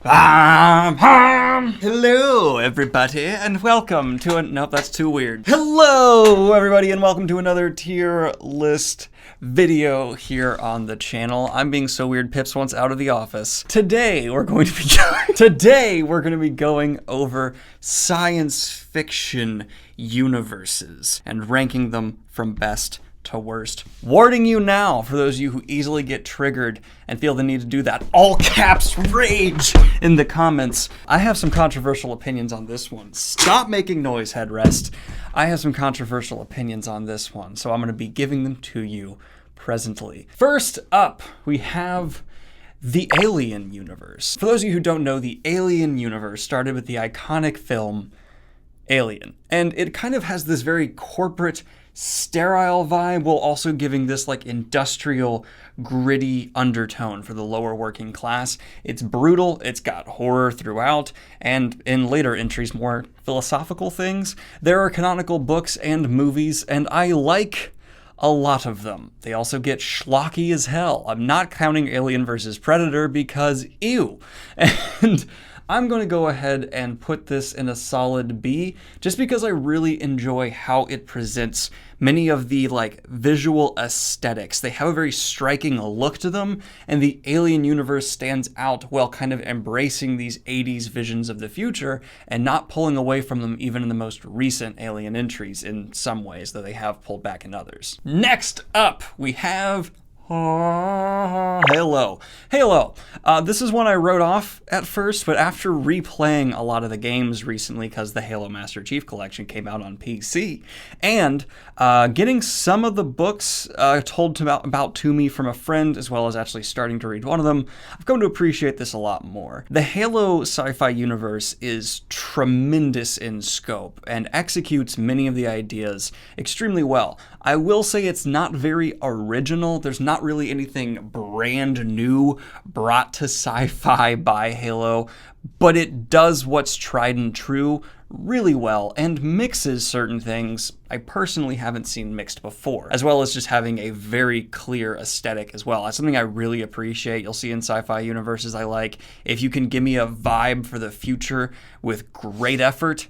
Hello, everybody, and welcome to nope, that's too weird. Hello, everybody, and welcome to another tier list video here on the channel. I'm being so weird. Pips wants out of the office. Today we're going to be going over science fiction universes and ranking them from best to worst. Warning you now, for those of you who easily get triggered and feel the need to do that all caps rage in the comments, I have some controversial opinions on this one. Stop making noise, headrest. I have some controversial opinions on this one, so I'm going to be giving them to you presently. First up, we have the Alien universe. For those of you who don't know, the Alien universe started with the iconic film Alien, and it kind of has this very corporate, sterile vibe, while also giving this like industrial, gritty undertone for the lower working class. It's brutal, it's got horror throughout, and in later entries, more philosophical things. There are canonical books and movies, and I like a lot of them. They also get schlocky as hell. I'm not counting Alien vs. Predator because ew. And I'm going to go ahead and put this in a solid B, just because I really enjoy how it presents many of the like visual aesthetics. They have a very striking look to them, and the Alien universe stands out while kind of embracing these 80s visions of the future and not pulling away from them even in the most recent Alien entries in some ways, though they have pulled back in others. Next up, we have Halo. This is one I wrote off at first, but after replaying a lot of the games recently, because the Halo Master Chief Collection came out on PC, and getting some of the books told about to me from a friend, as well as actually starting to read one of them, I've come to appreciate this a lot more. The Halo sci-fi universe is tremendous in scope and executes many of the ideas extremely well. I will say it's not very original. There's not really anything brand new brought to sci-fi by Halo, but it does what's tried and true really well and mixes certain things I personally haven't seen mixed before, as well as just having a very clear aesthetic as well. That's something I really appreciate. You'll see in sci-fi universes I like. If you can give me a vibe for the future with great effort,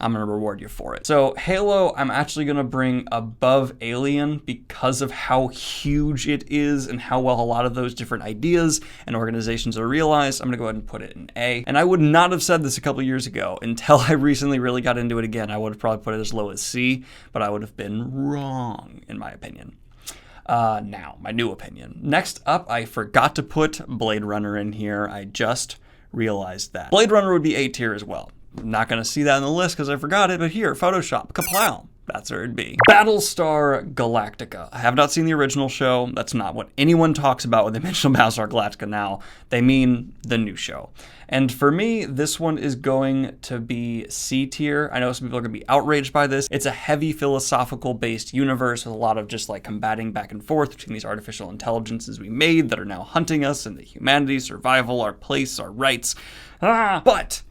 I'm going to reward you for it. So Halo, I'm actually going to bring above Alien because of how huge it is and how well a lot of those different ideas and organizations are realized. I'm going to go ahead and put it in A. And I would not have said this a couple years ago. Until I recently really got into it again, I would have probably put it as low as C, but I would have been wrong, in my opinion. Now, my new opinion. Next up, I forgot to put Blade Runner in here. I just realized that. Blade Runner would be A tier as well. I'm not going to see that on the list because I forgot it, but here, Photoshop, kaplow. That's where it'd be. Battlestar Galactica. I have not seen the original show. That's not what anyone talks about when they mention Battlestar Galactica now. They mean the new show. And for me, this one is going to be C tier. I know some people are going to be outraged by this. It's a heavy philosophical-based universe with a lot of just like combating back and forth between these artificial intelligences we made that are now hunting us and the humanity, survival, our place, our rights. But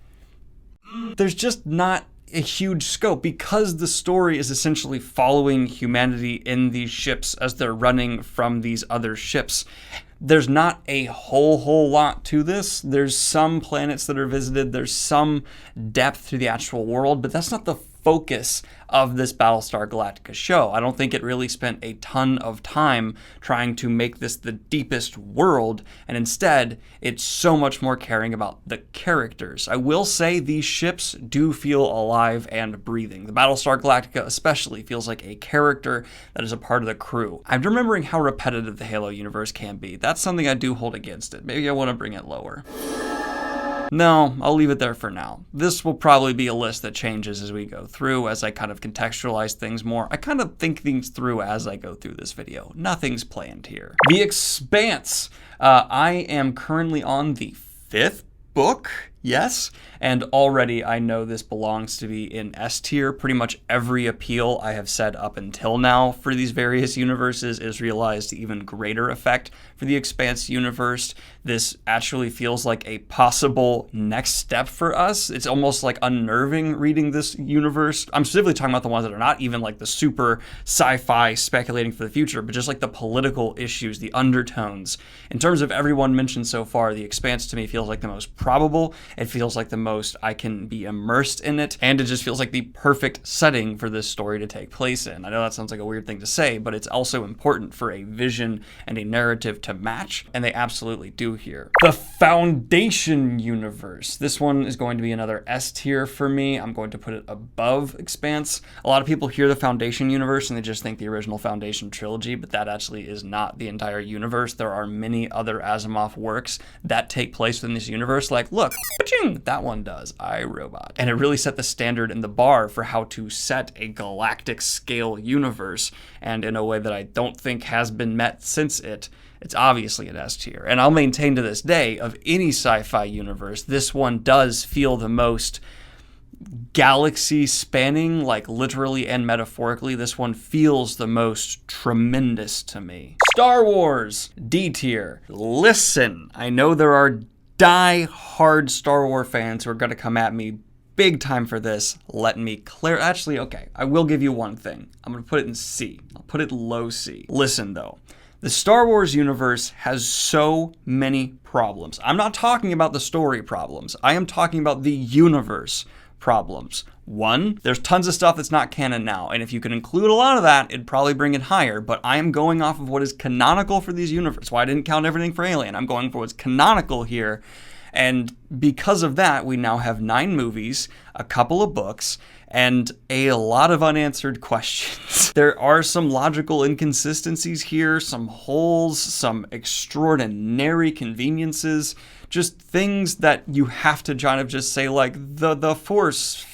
there's just not a huge scope because the story is essentially following humanity in these ships as they're running from these other ships. There's not a whole lot to this. There's some planets that are visited. There's some depth to the actual world, but that's not the focus of this Battlestar Galactica show. I don't think it really spent a ton of time trying to make this the deepest world, and instead, it's so much more caring about the characters. I will say these ships do feel alive and breathing. The Battlestar Galactica especially feels like a character that is a part of the crew. I'm remembering how repetitive the Halo universe can be. That's something I do hold against it. Maybe I want to bring it lower. No, I'll leave it there for now. This will probably be a list that changes as we go through, as I kind of contextualize things more. I kind of think things through as I go through this video. Nothing's planned here. The Expanse. I am currently on the 5th book Yes, and already I know this belongs to be in S tier. Pretty much every appeal I have said up until now for these various universes is realized to even greater effect for the Expanse universe. This actually feels like a possible next step for us. It's almost like unnerving reading this universe. I'm specifically talking about the ones that are not even like the super sci-fi speculating for the future, but just like the political issues, the undertones. In terms of everyone mentioned so far, the Expanse to me feels like the most probable. It feels like the most I can be immersed in it, and it just feels like the perfect setting for this story to take place in. I know that sounds like a weird thing to say, but it's also important for a vision and a narrative to match, and they absolutely do here. The Foundation universe. This one is going to be another S tier for me. I'm going to put it above Expanse. A lot of people hear the Foundation universe and they just think the original Foundation trilogy, but that actually is not the entire universe. There are many other Asimov works that take place within this universe, like, look, that one does, iRobot. And it really set the standard and the bar for how to set a galactic scale universe, and in a way that I don't think has been met since it's obviously an S tier. And I'll maintain to this day, of any sci-fi universe, this one does feel the most galaxy spanning, like literally and metaphorically. This one feels the most tremendous to me. Star Wars, D tier. Listen, I know there are die-hard Star Wars fans who are going to come at me big time for this. Let me clear. Actually, okay, I will give you one thing. I'm going to put it in C. I'll put it low C. Listen, though. The Star Wars universe has so many problems. I'm not talking about the story problems. I am talking about the universe problems. One, there's tons of stuff that's not canon now, and if you can include a lot of that, it'd probably bring it higher, but I am going off of what is canonical for these universes. Why I didn't count everything for Alien. I'm going for what's canonical here, and because of that, we now have 9 movies, a couple of books, and a lot of unanswered questions. There are some logical inconsistencies here, some holes, some extraordinary conveniences, just things that you have to kind of just say, like, the Force,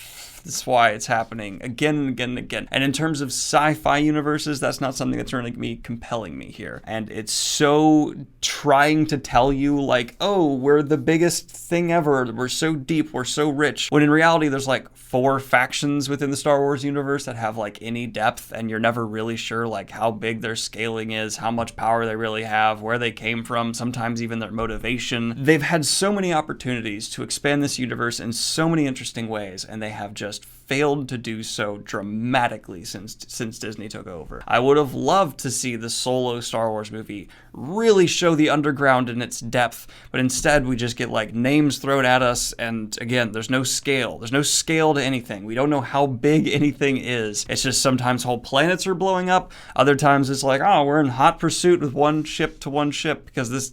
that's why it's happening again and again and again. And in terms of sci-fi universes, that's not something that's really compelling me here. And it's so trying to tell you, like, oh, we're the biggest thing ever, we're so deep, we're so rich, when in reality there's like 4 factions within the Star Wars universe that have like any depth, and you're never really sure like how big their scaling is, how much power they really have, where they came from, sometimes even their motivation. They've had so many opportunities to expand this universe in so many interesting ways, and they have just failed to do so dramatically since Disney took over. I would have loved to see the solo Star Wars movie really show the underground in its depth, but instead we just get like names thrown at us, and again, there's no scale. There's no scale to anything. We don't know how big anything is. It's just sometimes whole planets are blowing up. Other times it's like, oh, we're in hot pursuit with one ship to one ship, because this,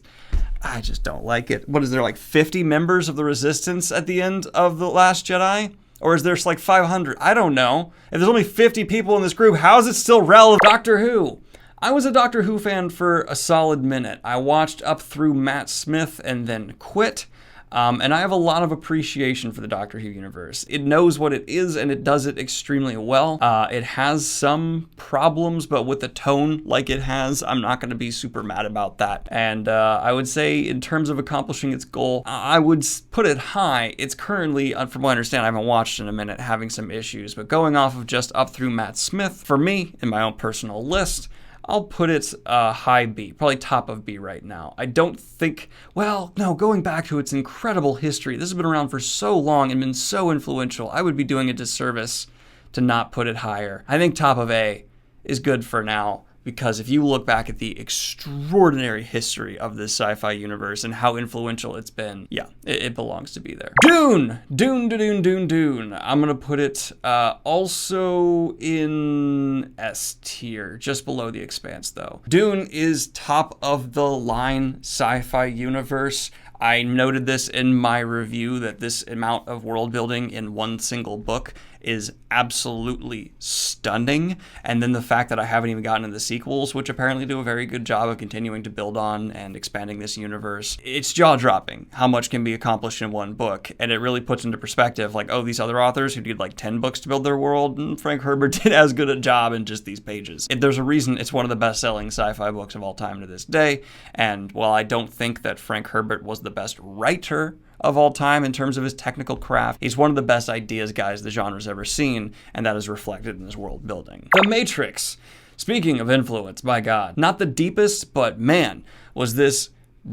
I just don't like it. What is there, like 50 members of the Resistance at the end of The Last Jedi? Or is there like 500? I don't know. If there's only 50 people in this group, how is it still relevant? Doctor Who. I was a Doctor Who fan for a solid minute. I watched up through Matt Smith and then quit. And I have a lot of appreciation for the Doctor Who universe. It knows what it is, and it does it extremely well. It has some problems, but with the tone like it has, I'm not going to be super mad about that. And I would say, in terms of accomplishing its goal, I would put it high. It's currently, from what I understand, I haven't watched in a minute, having some issues. But going off of just up through Matt Smith, for me, in my own personal list, I'll put it high B, probably top of B right now. I don't think, well, no, going back to its incredible history, this has been around for so long and been so influential, I would be doing a disservice to not put it higher. I think top of A is good for now, because if you look back at the extraordinary history of this sci-fi universe and how influential it's been, yeah, it belongs to be there. Dune! Dune. I'm gonna put it also in S tier, just below the Expanse though. Dune is top of the line sci-fi universe. I noted this in my review, that this amount of world building in one single book is absolutely stunning. And then the fact that I haven't even gotten into the sequels, which apparently do a very good job of continuing to build on and expanding this universe. It's jaw-dropping how much can be accomplished in one book. And it really puts into perspective, like, oh, these other authors who did like 10 books to build their world, and Frank Herbert did as good a job in just these pages. There's a reason it's one of the best-selling sci-fi books of all time to this day. And while I don't think that Frank Herbert was the best writer of all time in terms of his technical craft. He's one of the best ideas guys the genre's ever seen, and that is reflected in his world building. The Matrix. Speaking of influence, my God, not the deepest, but man, was this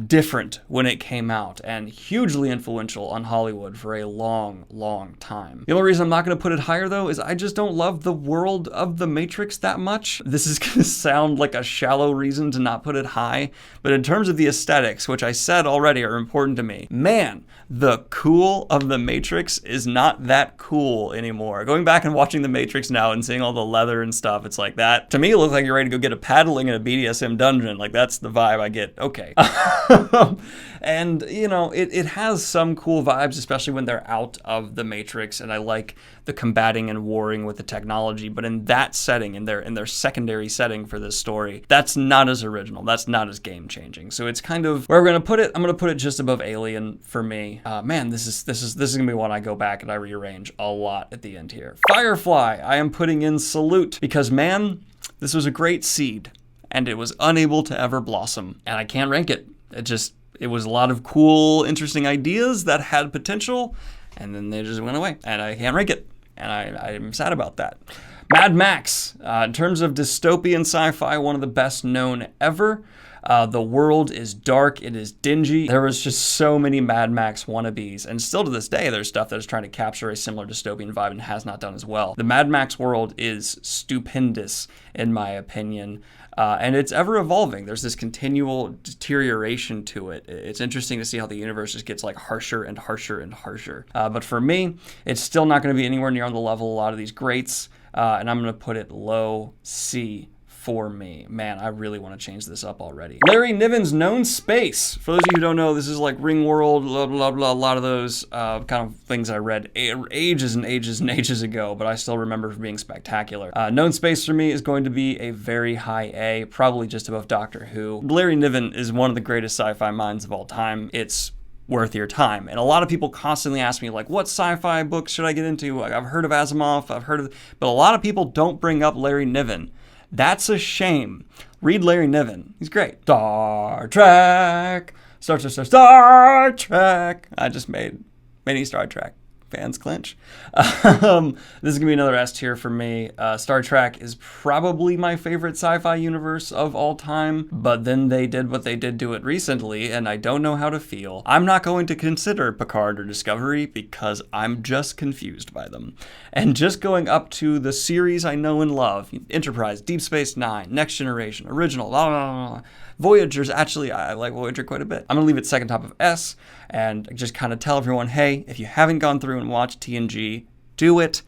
different when it came out and hugely influential on Hollywood for a long, long time. The only reason I'm not going to put it higher though is I just don't love the world of The Matrix that much. This is going to sound like a shallow reason to not put it high, but in terms of the aesthetics, which I said already are important to me, man, the cool of The Matrix is not that cool anymore. Going back and watching The Matrix now and seeing all the leather and stuff, it's like that. To me, it looks like you're ready to go get a paddling in a BDSM dungeon. Like that's the vibe I get. Okay. And, you know, it has some cool vibes, especially when they're out of the Matrix, and I like the combating and warring with the technology, but in that setting, in their secondary setting for this story, that's not as original, that's not as game-changing. So it's kind of, where we're gonna put it, I'm gonna put it just above Alien for me. Man, this is gonna be one I go back and I rearrange a lot at the end here. Firefly, I am putting in Salute, because man, this was a great seed, and it was unable to ever blossom, and I can't rank it. It was a lot of cool, interesting ideas that had potential, and then they just went away, and I can't rank it, and I'm sad about that. Mad Max, in terms of dystopian sci-fi, one of the best known ever. The world is dark, it is dingy. There was just so many Mad Max wannabes, and still to this day, there's stuff that is trying to capture a similar dystopian vibe and has not done as well. The Mad Max world is stupendous, in my opinion. And it's ever evolving. There's this continual deterioration to it. It's interesting to see how the universe just gets like harsher and harsher and harsher. But for me, it's still not going to be anywhere near on the level of a lot of these greats. And I'm going to put it low C for me. Man, I really want to change this up already. Larry Niven's Known Space. For those of you who don't know, this is like Ringworld, blah, blah, blah, a lot of those kind of things I read ages and ages and ages ago, but I still remember for being spectacular. Known Space for me is going to be a very high A, probably just above Doctor Who. Larry Niven is one of the greatest sci-fi minds of all time. It's worth your time. And a lot of people constantly ask me, like, what sci-fi books should I get into? Like, I've heard of Asimov, but a lot of people don't bring up Larry Niven. That's a shame. Read Larry Niven. He's great. Star Trek. Star Trek. I just made many Star Trek fans clinch. This is going to be another S tier for me. Star Trek is probably my favorite sci-fi universe of all time, but then they did what they did to it recently, and I don't know how to feel. I'm not going to consider Picard or Discovery because I'm just confused by them. And just going up to the series I know and love, Enterprise, Deep Space Nine, Next Generation, Original, blah, blah, blah. Voyager's actually, I like Voyager quite a bit. I'm gonna leave it second top of S and just kind of tell everyone, hey, if you haven't gone through and watched TNG, do it.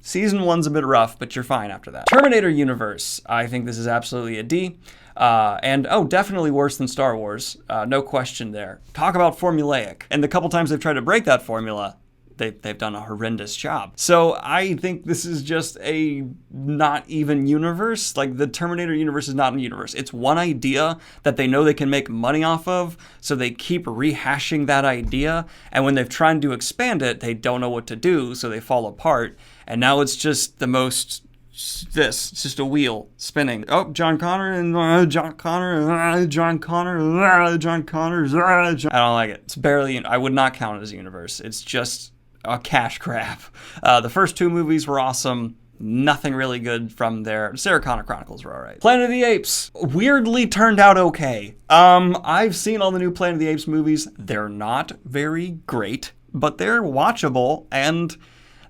Season 1's a bit rough, but you're fine after that. Terminator Universe, I think this is absolutely a D. And definitely worse than Star Wars, no question there. Talk about formulaic. And the couple times they've tried to break that formula, they've done a horrendous job. So I think this is just a not even universe. Like, the Terminator universe is not a universe. It's one idea that they know they can make money off of, so they keep rehashing that idea. And when they've tried to expand it, they don't know what to do, so they fall apart. And now it's just the most... It's just a wheel spinning. Oh, John Connor and John Connor, John Connor, John Connor. I don't like it. It's barely, I would not count it as a universe. It's just a cash grab. The first two movies were awesome. Nothing really good from there. Sarah Connor Chronicles were all right. Planet of the Apes weirdly turned out okay. I've seen all the new Planet of the Apes movies. They're not very great, but they're watchable, and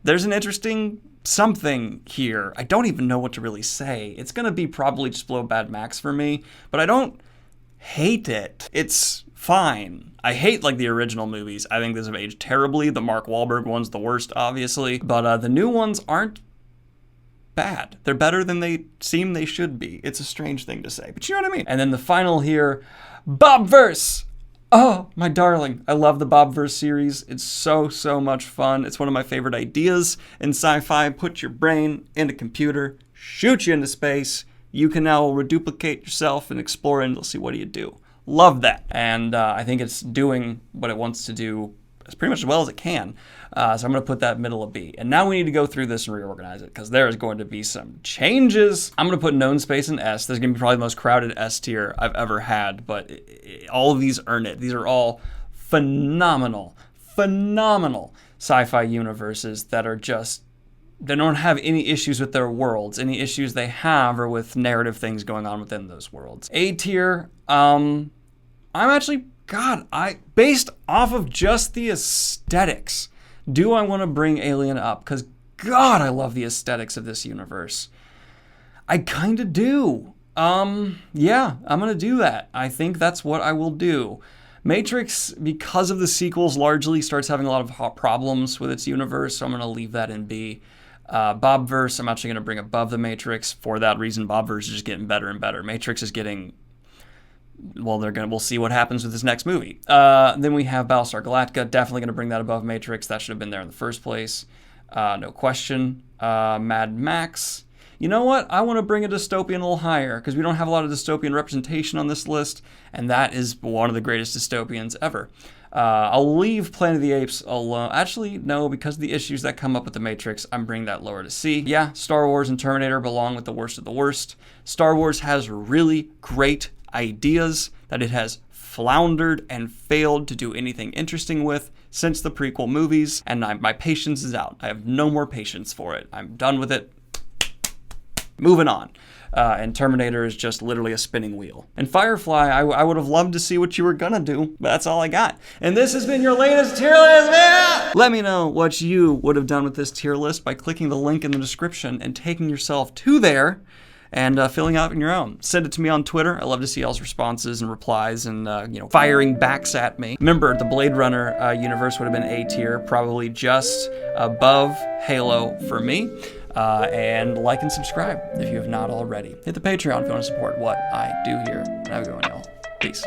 there's an interesting something here. I don't even know what to really say. It's gonna be probably just below Mad Max for me, but I don't hate it. It's fine. I hate like the original movies. I think those have aged terribly. The Mark Wahlberg one's the worst, obviously, but the new ones aren't bad. They're better than they seem they should be. It's a strange thing to say, but you know what I mean. And then the final here, Bobverse. Oh, my darling. I love the Bobverse series. It's so much fun. It's one of my favorite ideas in sci-fi. Put your brain in a computer, shoot you into space. You can now reduplicate yourself and explore endlessly. What do you do? Love that. And I think it's doing what it wants to do as pretty much as well as it can. So I'm going to put that middle of B. And now we need to go through this and reorganize it, because there is going to be some changes. I'm going to put Known Space in S. This is going to be probably the most crowded S tier I've ever had, but all of these earn it. These are all phenomenal phenomenal sci-fi universes that are just, they don't have any issues with their worlds. Any issues they have are with narrative things going on within those worlds. A tier, I'm actually, based off of just the aesthetics, do I want to bring Alien up? Because God, I love the aesthetics of this universe. I kind of do. Yeah, I'm going to do that. I think that's what I will do. Matrix, because of the sequels, largely starts having a lot of problems with its universe, so I'm going to leave that in B. Bobverse, I'm actually going to bring above the Matrix. For that reason, Bobverse is just getting better and better. Matrix is getting, well, we'll see what happens with this next movie. Then we have Battlestar Galactica, definitely going to bring that above Matrix. That should have been there in the first place. No question. Mad Max. You know what? I want to bring a dystopian a little higher because we don't have a lot of dystopian representation on this list, and that is one of the greatest dystopians ever. I'll leave Planet of the Apes alone. Actually, no, because of the issues that come up with The Matrix, I'm bringing that lower to C. Yeah, Star Wars and Terminator belong with the worst of the worst. Star Wars has really great ideas that it has floundered and failed to do anything interesting with since the prequel movies, and my patience is out. I have no more patience for it. I'm done with it. Moving on. And Terminator is just literally a spinning wheel. And Firefly, I would have loved to see what you were gonna do, but that's all I got. And this has been your latest tier list, man! Let me know what you would have done with this tier list by clicking the link in the description and taking yourself to there and filling out on your own. Send it to me on Twitter. I love to see y'all's responses and replies and, firing backs at me. Remember, the Blade Runner universe would have been A tier, probably just above Halo for me. And like and subscribe if you have not already. Hit the Patreon if you want to support what I do here. Have a good one, y'all. Peace.